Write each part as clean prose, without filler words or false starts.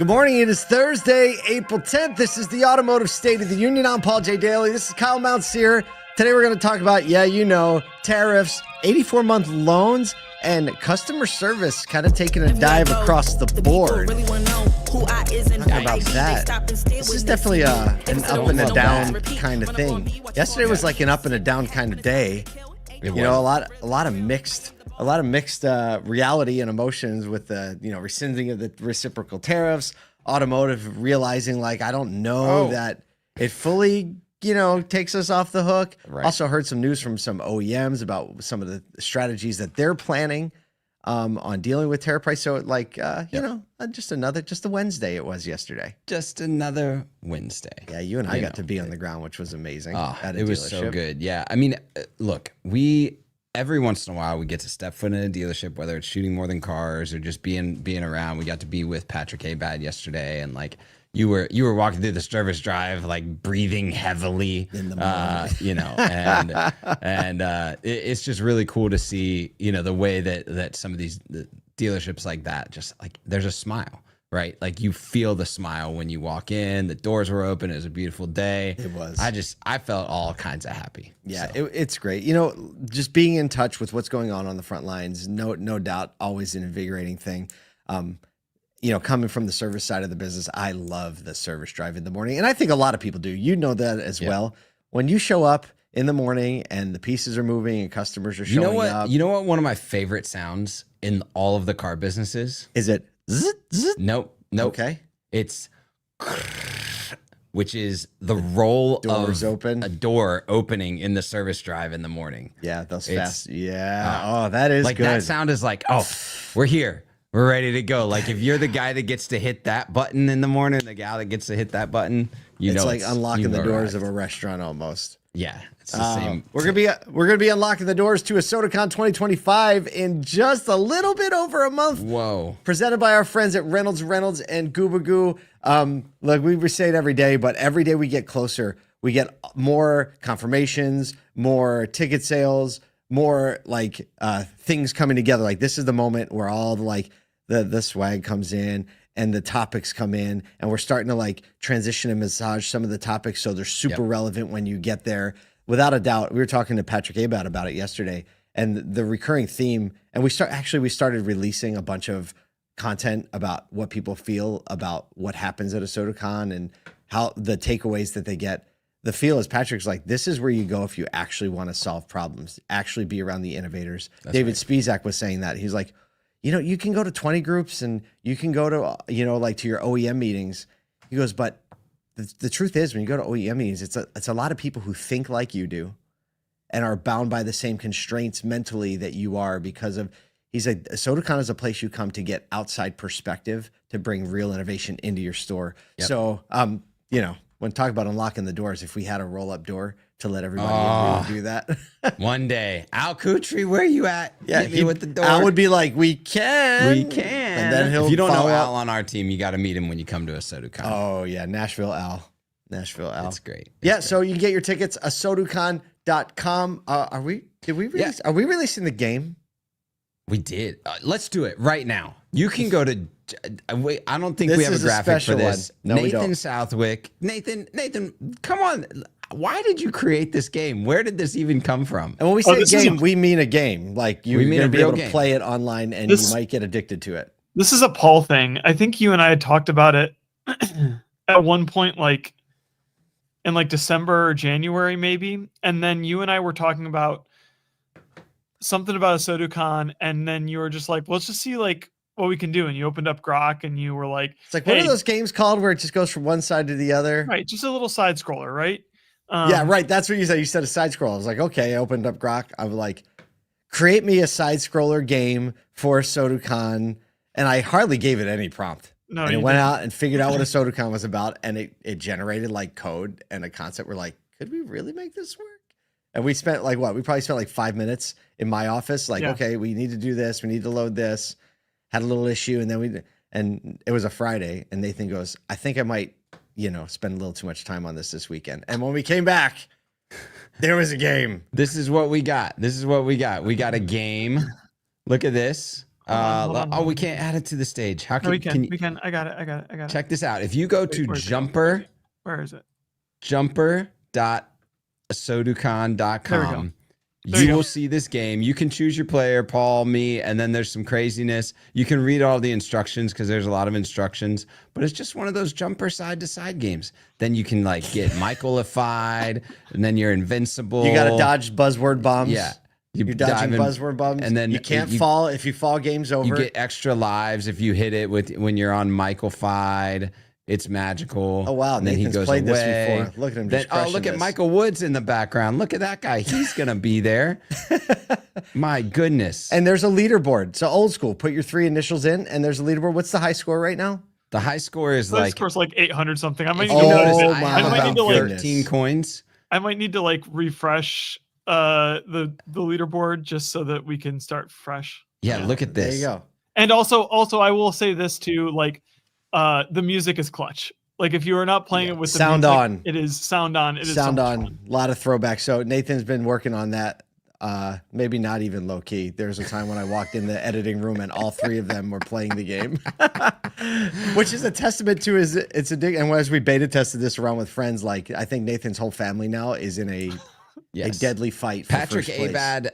Good morning. It is Thursday, April 10th. This is the Automotive State of the Union. I'm Paul J. Daly. This is Kyle Mountsier. Today we're going to talk about, tariffs, 84-month loans, and customer service kind of taking a dive across the board. Talking about that. This is definitely an up and a down kind of thing. Yesterday was like an up and a down kind of day. A lot of mixed reality and emotions with the rescinding of the reciprocal tariffs, automotive realizing like I don't know that it fully takes us off the hook. Right. Also heard some news from some OEMs about some of the strategies that they're planning on dealing with tariff price. So just a Wednesday it was yesterday. Just another Wednesday. Yeah, you and I got to be on the ground, which was amazing. It was so good. Yeah, I mean, look, every once in a while we get to step foot in a dealership, whether it's shooting more than cars or just being around. We got to be with Patrick Abad yesterday, and like you were walking through the service drive, like breathing heavily, in the morning. It's just really cool to see, the way that some of these dealerships like that, just like there's a smile. Right? Like you feel the smile when you walk in, the doors were open. It was a beautiful day. It was. I felt all kinds of happy. Yeah, so. It's great. Just being in touch with what's going on the front lines, no doubt, always an invigorating thing. Coming from the service side of the business, I love the service drive in the morning. And I think a lot of people do. You know that as well. When you show up in the morning and the pieces are moving and customers are showing up. You know what one of my favorite sounds in all of the car businesses? Is it? Zzz, zzz? Nope. Okay. It's which is the roll doors of open. A door opening in the service drive in the morning. Yeah, those fast. Yeah. That is like good. That sound is like, we're here. We're ready to go. Like if you're the guy that gets to hit that button in the morning, the gal that gets to hit that button, it's like unlocking the doors of a restaurant almost. Yeah, it's the same. We're gonna be unlocking the doors to ASOTU CON 2025 in just a little bit over a month. Whoa! Presented by our friends at Reynolds and Goobagoo. Like we say it every day, but every day we get closer, we get more confirmations, more ticket sales, more like things coming together. Like this is the moment where all the swag comes in and the topics come in, and we're starting to like transition and massage some of the topics so they're super relevant when you get there. Without a doubt, we were talking to Patrick Abad about it yesterday, and the recurring theme, and we started releasing a bunch of content about what people feel about what happens at ASOTU CON and how the takeaways that they get. The feel is Patrick's like, this is where you go if you actually want to solve problems, actually be around the innovators. That's David Spizak was saying that. He's like, you can go to 20 groups and you can go to, to your OEM meetings. He goes, but the truth is when you go to OEM meetings, it's a lot of people who think like you do and are bound by the same constraints mentally that you are because of, he's like, ASOTU CON is a place you come to get outside perspective to bring real innovation into your store. Yep. So, when talk about unlocking the doors, if we had a roll-up door to let everybody do that. One day. Al Kutri, where you at? Yeah, Hit me with the door. Al would be like, we can. And then if you don't know Al on our team, you got to meet him when you come to ASOTU CON. Oh, yeah. Nashville Al. That's great. So you can get your tickets, ASOTUCon.com. Are we releasing the game? We did. Let's do it right now. You can go to. I don't think we have a graphic for this. No, Nathan Southwick. Nathan, come on. Why did you create this game? Where did this even come from? And when we say game, we mean a game. Like you're going to be able to play it online and you might get addicted to it. This is a Paul thing. I think you and I had talked about it at one point, like in like December or January, maybe. And then you and I were talking about something about ASOTU CON, and then you were just like, let's just see like what we can do. And you opened up Grok and you were like, it's like, what are those games called where it just goes from one side to the other? Right. Just a little side scroller, right? Yeah, right. That's what you said. You said a side scroll. I was like, okay, I opened up Grok. I was like, create me a side scroller game for ASOTU CON. And I hardly gave it any prompt. No, and it went out and figured out what ASOTU CON was about. And it generated like code and a concept. We're like, could we really make this work? And we spent like what? We probably spent like 5 minutes in my office. Like, okay, we need to do this. We need to load this. Had a little issue. And then and it was a Friday. And Nathan goes, I think I might, spend a little too much time on this weekend. And when we came back, there was a game. This is what we got. We got a game. Look at this. Hold on. We can't add it to the stage. How No, can we can. can you We can. I got it. check this out? If you go Wait, to where's it? jumper Where is it? jumper.asotucon.com, There you you go. will see this game. You can choose your player, Paul, me, and then there's some craziness. You can read all the instructions because there's a lot of instructions, but it's just one of those jumper side to side games. Then you can like get Michaelified, and then you're invincible. You got to dodge buzzword bombs. Yeah. You're dodging dive in, buzzword bombs, and then you can't fall. If you fall, game's over. You get extra lives if you hit it with when you're on Michaelified. It's magical. Oh wow, And then Nathan's he goes played away. this before. Look at him. Then, Just look at this. Michael Woods in the background. Look at that guy. He's gonna be there. My goodness. And there's a leaderboard. So old school. Put your 3 initials in, and there's a leaderboard. What's the high score right now? The high score is Like, like. score's like 800 something. I might If need you to notice, Oh I my have might need to, about like, 13 coins. I might need to like refresh the leaderboard just so that we can start fresh. Yeah, look at There this. you go. And also I will say this too, like the music is clutch. Like if you are not playing it with the Sound music, on. it is sound on. It is Sound so much on. fun. A lot of throwbacks. So Nathan's been working on that. Maybe not even low key. There was a time when I walked in the editing room and all 3 of them were playing the game, which is a testament to it's a and as we beta tested this around with friends, like I think Nathan's whole family now is in a deadly fight. For Patrick first place. Abad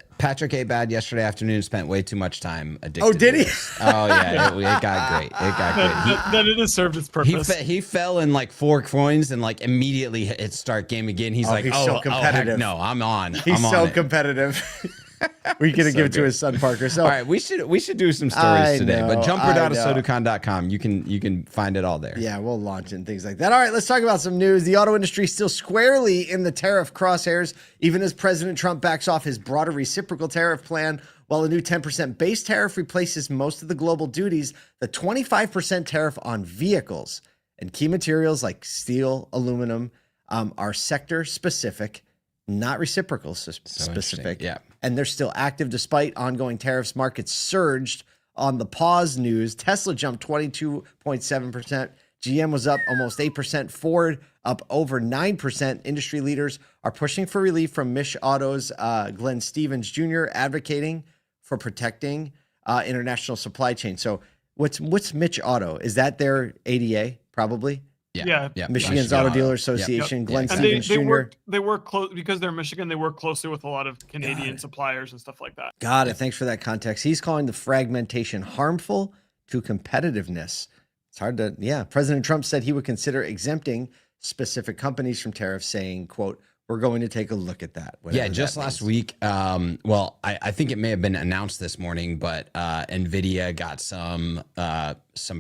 yesterday afternoon spent way too much time addicted. Oh, did to he? this. Oh yeah, it got great. It got great. Then it has served its purpose. He fell in like 4 coins and like immediately hit start game again. He's like, he's oh, so heck competitive. no, I'm on. He's I'm so on it. competitive. We're gonna give it to his son Parker. So All right, we should do some I stories today. know, But I jumper.asotucon.com, you can find it all there. yeah, we'll launch and things like that. All right, let's talk about some news. The auto industry is still squarely in the tariff crosshairs, even as President Trump backs off his broader reciprocal tariff plan. While a new 10% base tariff replaces most of the global duties, the 25% tariff on vehicles and key materials like steel, aluminum are sector specific, not reciprocal specific. Yeah. And they're still active despite ongoing tariffs. Markets surged on the pause news. Tesla jumped 22.7%. GM was up almost 8%. Ford up over 9%. Industry leaders are pushing for relief from Mish Auto's Glenn Stevens Jr., advocating for protecting international supply chain. So what's Mitch Auto? Is that their ADA? Probably. Yeah. Michigan's Auto Dealer Association, Glenn And they Stevens Jr. they work close because they're Michigan. They work closely with a lot of Canadian suppliers and stuff like that. Got it. Thanks for that context. He's calling the fragmentation harmful to competitiveness. It's hard to, President Trump said he would consider exempting specific companies from tariffs, saying, quote, "We're going to take a look at that." Yeah, just last week. Well, I think it may have been announced this morning, but NVIDIA got some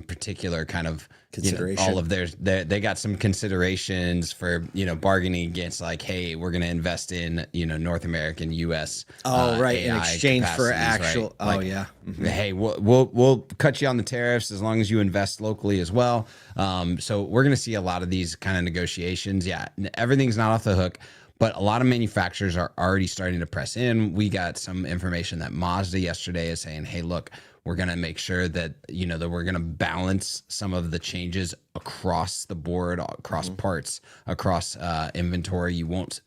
particular kind of consideration. All of they got some considerations for bargaining against, like, hey, we're going to invest in North American U.S. Right, in AI exchange for capacities, actual. right? Oh yeah. Hey, we'll cut you on the tariffs as long as you invest locally as well. So we're going to see a lot of these kind of negotiations. Yeah, everything's not off the hook, but a lot of manufacturers are already starting to press in. We got some information that Mazda yesterday is saying, hey, look, we're going to make sure that that we're going to balance some of the changes across the board, across parts, across inventory. You won't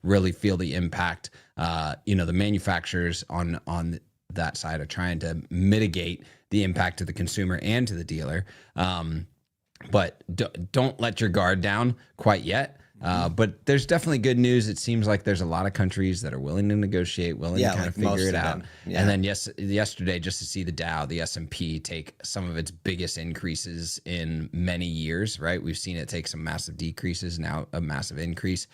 really feel the impact. The manufacturers on that side are trying to mitigate the impact to the consumer and to the dealer. But don't let your guard down quite yet. But there's definitely good news. It seems like there's a lot of countries that are willing to negotiate, willing to kind of figure it out. Yeah. And then yesterday, just to see the Dow, the S&P take some of its biggest increases in many years, right? We've seen it take some massive decreases, now a massive increase.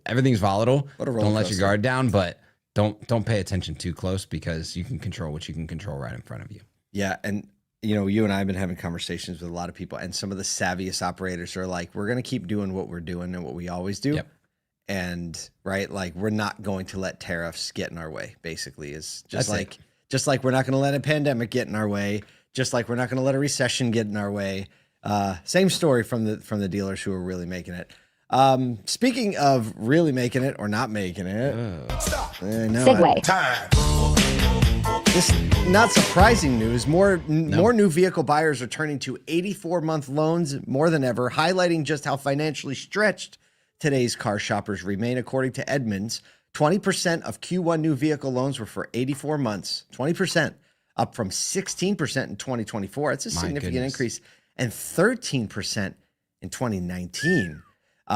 Everything's volatile. Don't let your guard down, but don't pay attention too close, because you can control what you can control right in front of you. Yeah, and you and I have been having conversations with a lot of people, and some of the savviest operators are like, we're going to keep doing what we're doing and what we always do. Yep. And right, like, we're not going to let tariffs get in our way, basically, is just like we're not going to let a pandemic get in our way, just like we're not going to let a recession get in our way. Same story from the dealers who are really making it. Speaking of really making it or not making it, Segue. This not surprising news. More new vehicle buyers are turning to 84-month loans more than ever, highlighting just how financially stretched today's car shoppers remain. According to Edmunds, 20% of Q1 new vehicle loans were for 84 months. 20%. up from 16% in 2024. It's a My significant goodness. increase, and 13% in 2019.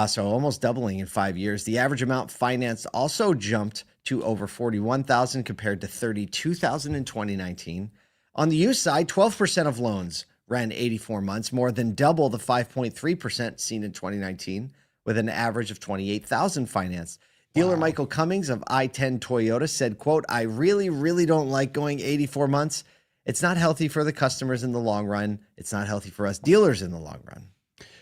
So almost doubling in 5 years. The average amount financed also jumped to over 41,000 compared to 32,000 in 2019. On the used side, 12% of loans ran 84 months, more than double the 5.3% seen in 2019, with an average of 28,000 financed. Dealer Michael Cummings of I-10 Toyota said, quote, "I really, really don't like going 84 months. It's not healthy for the customers in the long run. It's not healthy for us dealers in the long run."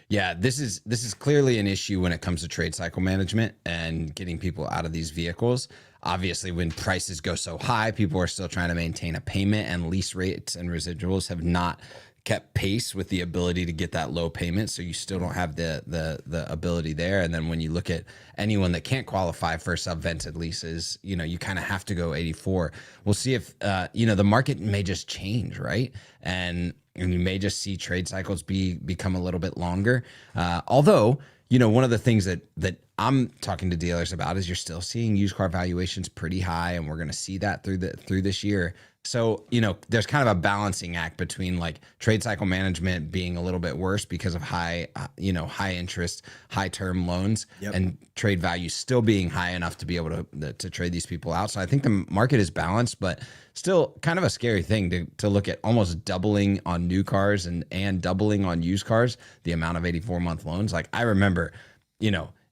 Yeah, this is clearly an issue when it comes to trade cycle management and getting people out of these vehicles. Obviously, when prices go so high, people are still trying to maintain a payment, and lease rates and residuals have not kept pace with the ability to get that low payment. So you still don't have the ability there. And then when you look at anyone that can't qualify for subvented leases, you kind of have to go 84. We'll see if, the market may just change, right? And you may just see trade cycles become a little bit longer. Although, one of the things that I'm talking to dealers about is you're still seeing used car valuations pretty high, and we're going to see that through this year. So, there's kind of a balancing act between like trade cycle management being a little bit worse because of high interest, high term loans, and trade value still being high enough to be able to trade these people out. So I think the market is balanced, but still kind of a scary thing to look at almost doubling on new cars and doubling on used cars, the amount of 84-month loans. Like I remember,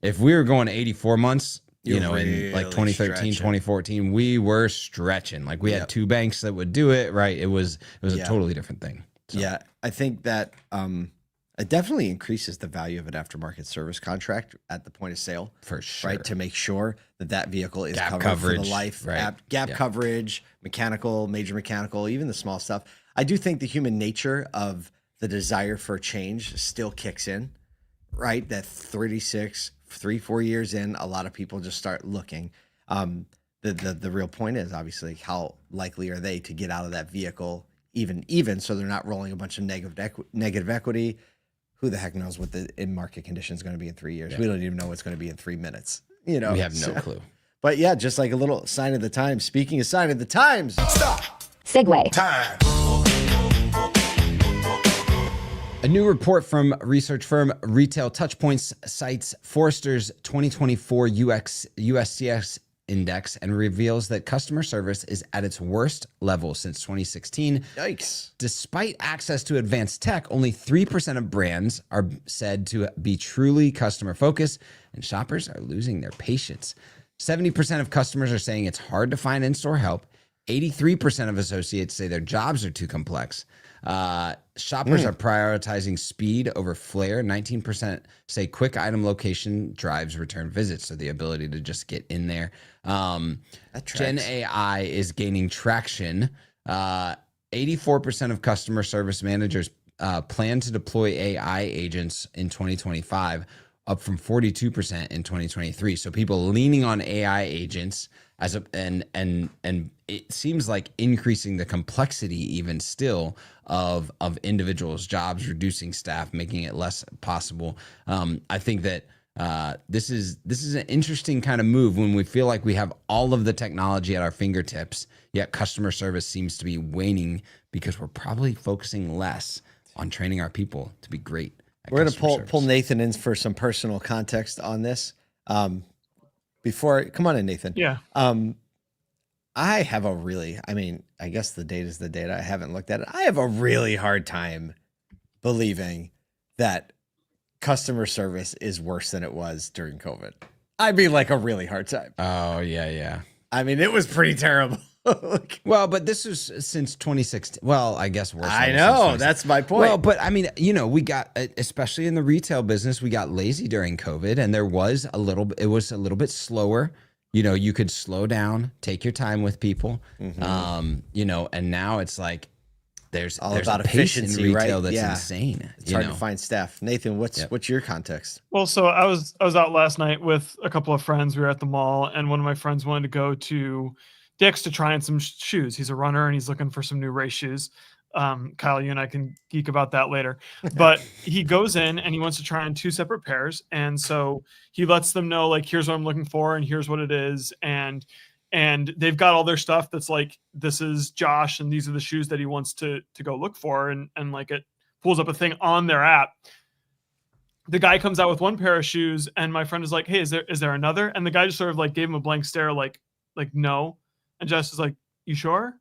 if we were going 84 months, in like 2013, stretching. 2014, we were stretching. Like we had two banks that would do it, right? It was a totally different thing. So. Yeah, I think that it definitely increases the value of an aftermarket service contract at the point of sale. For sure. Right, to make sure that vehicle is Gap covered coverage, for the life. right. Gap coverage, mechanical, major mechanical, even the small stuff. I do think the human nature of the desire for change still kicks in, right? That 3-4 years in, a lot of people just start looking. The real point is obviously how likely are they to get out of that vehicle even so they're not rolling a bunch of negative equity. Who the heck knows what the in-market condition is going to be in 3 years? Yeah. We don't even know what's going to be in 3 minutes. We have no clue. But yeah, just like a little sign of the times. Speaking of sign of the times. Stop. Segue. Time. A new report from research firm Retail Touchpoints cites Forrester's 2024 USCS index and reveals that customer service is at its worst level since 2016. Yikes. Despite access to advanced tech, only 3% of brands are said to be truly customer focused, and shoppers are losing their patience. 70% of customers are saying it's hard to find in-store help. 83% of associates say their jobs are too complex. Shoppers are prioritizing speed over flair. 19% say quick item location drives return visits, so the ability to just get in there. Gen AI is gaining traction. 84% of customer service managers plan to deploy AI agents in 2025, up from 42% in 2023. So people leaning on AI agents and it seems like increasing the complexity even still of individuals' jobs, reducing staff, making it less possible. I think that this is an interesting kind of move when we feel like we have all of the technology at our fingertips, yet customer service seems to be waning because we're probably focusing less on training our people to be great. We're going to pull Nathan in for some personal context on this. Come on in, Nathan. Yeah. I have I guess the data is the data. I haven't looked at it. I have a really hard time believing that customer service is worse than it was during COVID. I mean, like a really hard time. Oh, yeah. I mean, it was pretty terrible. Well, but this was since 2016. Well, I guess worse. I know. That's my point. Well, but I mean, we got, especially in the retail business, we got lazy during COVID, and it was a little bit slower. You could slow down, take your time with people. Mm-hmm. And now it's like there's about a pace efficiency, in retail right? that's insane. It's hard to find staff. Nathan, what's your context? Well, so I was out last night with a couple of friends. We were at the mall, and one of my friends wanted to go to Dick's to try on some shoes. He's a runner and he's looking for some new race shoes. Kyle, you and I can geek about that later. But he goes in and he wants to try on 2 separate pairs. And so he lets them know, like, here's what I'm looking for and here's what it is. And and they've got all their stuff that's like, this is Josh and these are the shoes that he wants to go look for, and like it pulls up a thing on their app. The guy comes out with one pair of shoes and my friend is like, hey, is there another? And the guy just sort of like gave him a blank stare, like no. And Josh is like, you sure?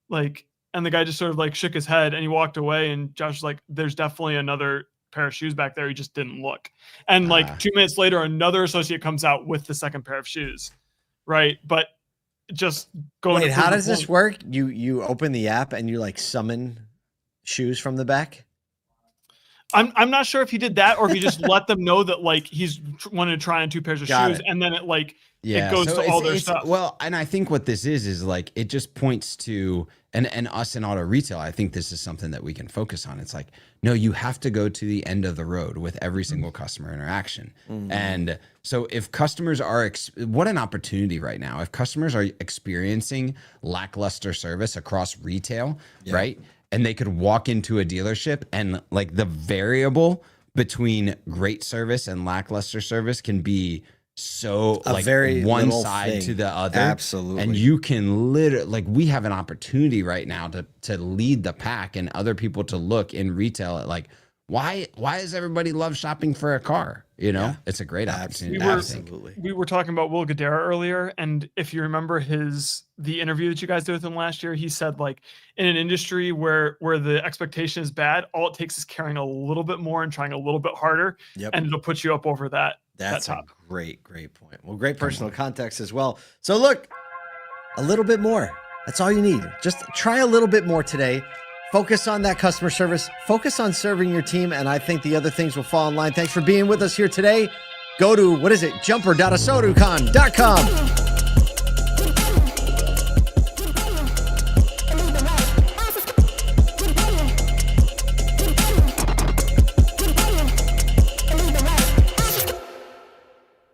Like, and the guy just sort of like shook his head and he walked away, and Josh was like, there's definitely another pair of shoes back there. He just didn't look. And like 2 minutes later, another associate comes out with the second pair of shoes. Right. But just going. Wait, how does this work? You open the app and you like summon shoes from the back? I'm not sure if he did that or if he just let them know that like he's wanted to try on 2 pairs of shoes, and then it like it goes to all their stuff. Well, and I think what this is like it just points to and us in auto retail. I think this is something that we can focus on. It's like, no, you have to go to the end of the road with every single customer interaction. And so if customers are what an opportunity right now. If customers are experiencing lackluster service across retail, right? And they could walk into a dealership and like the variable between great service and lackluster service can be so like very one side to the other. Absolutely. And you can literally like we have an opportunity right now to lead the pack and other people to look in retail at like why does everybody love shopping for a car? You know, it's a great opportunity. We were talking about Will Guidara earlier, and if you remember the interview that you guys did with him last year, he said like in an industry where the expectation is bad, all it takes is caring a little bit more and trying a little bit harder, and it'll put you up over that. That's that top. A great point. Well, great personal context as well. So look, a little bit more. That's all you need. Just try a little bit more today. Focus on that customer service. Focus on serving your team, and I think the other things will fall in line. Thanks for being with us here today. Go to, jumper.asotocon.com.